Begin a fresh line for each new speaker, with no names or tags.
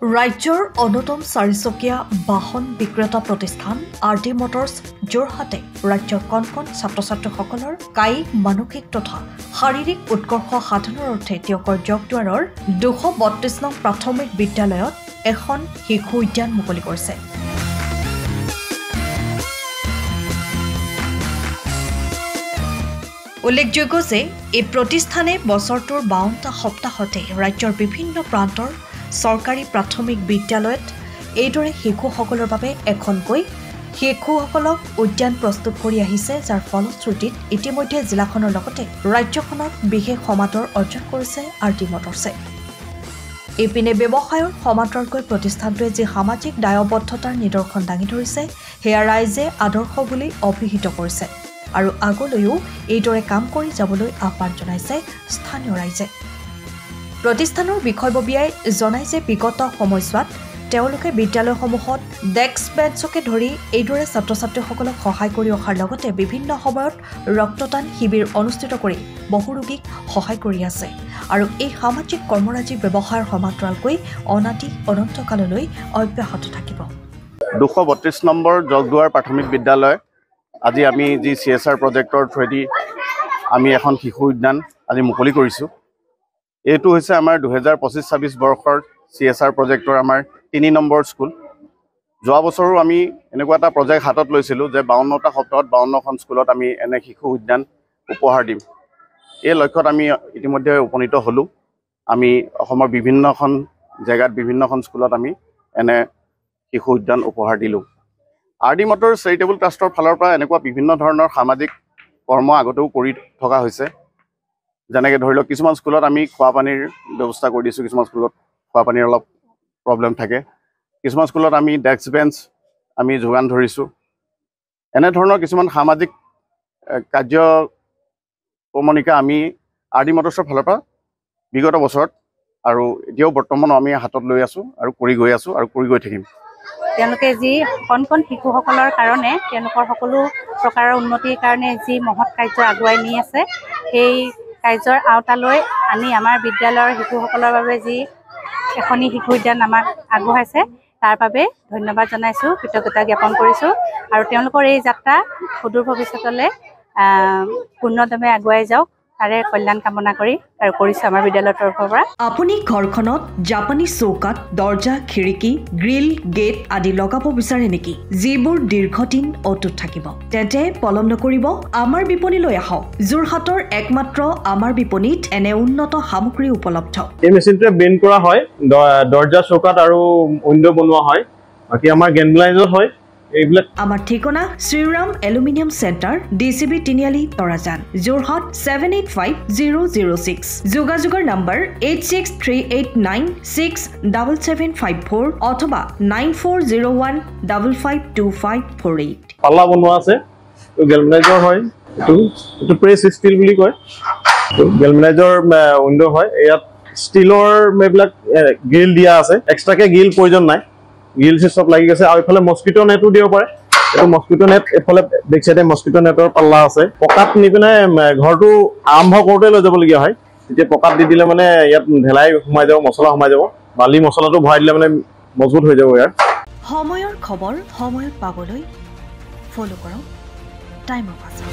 ৰাজ্যৰ অন্যতম চাৰিচকীয়া বাহন বিক্ৰেতা প্ৰতিষ্ঠান আৰটি মটৰ্ছ যোৰহাটে ৰাজ্যৰ কণ ছাত্ৰ-ছাত্ৰীসকলৰ কায়িক মানসিক তথা শাৰীৰিক উৎকৰ্ষ সাধনৰ অৰ্থে তেওঁলোকৰ জগদুৱাৰৰ 232 নং প্ৰাথমিক বিদ্যালয়ত এখন শিশু উদ্যান মুকলি কৰিছে। উল্লেখযোগ্য যে এই প্ৰতিষ্ঠানে বছৰটোৰ 52টা সপ্তাহতে ৰাজ্যৰ বিভিন্ন প্ৰান্তৰ চৰকাৰী প্ৰাথমিক বিদ্যালয়ত এইদৰে শিশুসকলৰ বাবে এখনকৈ শিশুসকলক উদ্যান প্ৰস্তুত কৰি আহিছে, যাৰ ফলশ্ৰুতিত ইতিমধ্যে জিলাখনৰ লগতে ৰাজ্যখনত বিশেষ সমাদৰ অৰ্জন কৰিছে আৰটি মটৰ্ছে। ইপিনে ব্যৱসায়ৰ সমান্তৰালকৈ প্ৰতিষ্ঠানটোৱে যি সামাজিক দায়বদ্ধতাৰ নিদৰ্শন দাঙি ধৰিছে সেয়া ৰাইজে আদৰ্শ বুলি অভিহিত কৰিছে আৰু আগলৈও এইদৰে কাম কৰি যাবলৈ আহ্বান জনাইছে স্থানীয় ৰাইজে। প্ৰতিষ্ঠানৰ বিষয়ববীয়াই জনায় যে বিগত সময়ছোৱাত তেওঁলোকে বিদ্যালয়সমূহত ডেস্ক বেঞ্চকে ধৰি এইদৰে ছাত্ৰ-ছাত্ৰীসকলক সহায় কৰি অহাৰ লগতে বিভিন্ন সময়ত ৰক্তদান শিবিৰ অনুষ্ঠিত কৰি বহু ৰোগীক সহায় কৰি আছে আৰু এই সামাজিক কৰ্মৰাজি ব্যৱসায়ৰ সমান্তৰালকৈ অনাদি অনন্তকাললৈ অব্যাহত থাকিব।
232 নম্বৰ জগদুৱাৰ প্ৰাথমিক বিদ্যালয় আজি আমি যি CSR প্ৰজেক্টৰ থ্ৰুদি আমি এখন শিশু উদ্যান আজি মুকলি কৰিছোঁ। এইটো হৈছে আমাৰ 2025-26 বৰ্ষৰ CSR প্ৰজেক্টৰ আমাৰ 3 নম্বৰ স্কুল। যোৱা বছৰো আমি এনেকুৱা এটা প্ৰজেক্ট হাতত লৈছিলোঁ যে 52টা সপ্তাহত 52খন স্কুলত আমি এনে শিশু উদ্যান উপহাৰ দিম। এই লক্ষ্যত আমি ইতিমধ্যে উপনীত হ'লোঁ। আমি অসমৰ বিভিন্নখন জেগাত বিভিন্নখন স্কুলত আমি এনে শিশু উদ্যান উপহাৰ দিলোঁ। আৰটি মটৰ্ছ চেৰিটেবল ট্ৰাষ্টৰ ফালৰ পৰা এনেকুৱা বিভিন্ন ধৰণৰ সামাজিক কৰ্ম আগতেও কৰি থকা হৈছে। যেনেকৈ ধৰি লওক কিছুমান স্কুলত আমি খোৱা পানীৰ ব্যৱস্থা কৰি দিছোঁ, কিছুমান স্কুলত খোৱা পানীৰ অলপ প্ৰব্লেম থাকে, কিছুমান স্কুলত আমি ডেস্ক বেঞ্চ আমি যোগান ধৰিছোঁ। এনেধৰণৰ কিছুমান সামাজিক কাৰ্যক্ৰমণিকা আমি আৰটি মটৰ্ছৰ ফালৰ পৰা বিগত বছৰত আৰু এতিয়াও বৰ্তমানো আমি হাতত লৈ আছোঁ আৰু কৰি গৈ আছোঁ আৰু কৰি গৈ থাকিম।
তেওঁলোকে যি কণ শিশুসকলৰ কাৰণে তেওঁলোকৰ সকলো প্ৰকাৰৰ উন্নতিৰ কাৰণে যি মহৎ কাৰ্য আগুৱাই নি আছে, সেই কাৰ্যৰ আওতালৈ আনি আমাৰ বিদ্যালয়ৰ শিশুসকলৰ বাবে যি এখনি শিশু উদ্যান আমাক আগবঢ়াইছে তাৰ বাবে ধন্যবাদ জনাইছোঁ, কৃতজ্ঞতা জ্ঞাপন কৰিছোঁ আৰু তেওঁলোকৰ এই যাত্ৰা সুদূৰ ভৱিষ্যতলৈ পূৰ্ণদমে আগুৱাই যাওক তাৰে কল্যাণ কামনা কৰি আৰু কৰিছোঁ আমাৰ বিদ্যালয়ৰ তৰফৰ পৰা।
আপুনি ঘৰখনত জাপানী চৌকাত দৰ্জা, খিৰিকী, গ্ৰিল, গেট আদি লগাব বিচাৰে নেকি, যিবোৰ দীৰ্ঘদিন অটুট থাকিব? তেন্তে পলম নকৰিব, আমাৰ বিপণীলৈ আহক। যোৰহাটৰ একমাত্ৰ আমাৰ বিপণীত এনে উন্নত সামগ্ৰী উপলব্ধ।
এই মেচিনটোৱে বেণ্ড কৰা হয়, দৰ্জা, চৌকাত আৰু উইণ্ডো বনোৱা হয়, বাকী আমাৰ গেনব্লাইজত হয়। এইবিলাক
আমাৰ ঠিকনা শ্ৰীৰাম এলুমিনিয়াম চেণ্টাৰ, DCB তিনিআলি, তৰাজান, যোৰহাট 785006। যোগাযোগৰ নম্বৰ 8638967754 অথবা 9401552548।
পাল্লা বনোৱা আছে, গেলভেনাইজৰ হয়, এইটো প্ৰেছ ষ্টীল বুলি কয়, গেলভেনাইজৰ উইণ্ডো হয়। ইয়াত ষ্টীলৰ এইবিলাক গ্ৰিল দিয়া আছে, এক্সট্ৰাকে গ্ৰিল প্ৰয়োজন নাই, গ্ৰিল চব লাগি গৈছে। আৰু এইফালে মস্কিটো নেটো দিব পাৰে, এইটো মস্কিটো নেট, এইফালে বেক চাইডে মস্কিটো নেটৰ পাল্লা আছে। পকাত নি পিনে ঘৰটো আৰম্ভ কৰোঁতে লৈ যাবলগীয়া হয়, তেতিয়া পকাত দি দিলে মানে ইয়াত ঢেলাই সোমাই যাব, মছলা সোমাই যাব, বালি মছলাটো ভৰাই দিলে মানে মজবুত হৈ যাব। ইয়াৰ
সময়ৰ খবৰ সময়ত পাবলৈ ফ'ল' কৰক টাইম অফ আছে।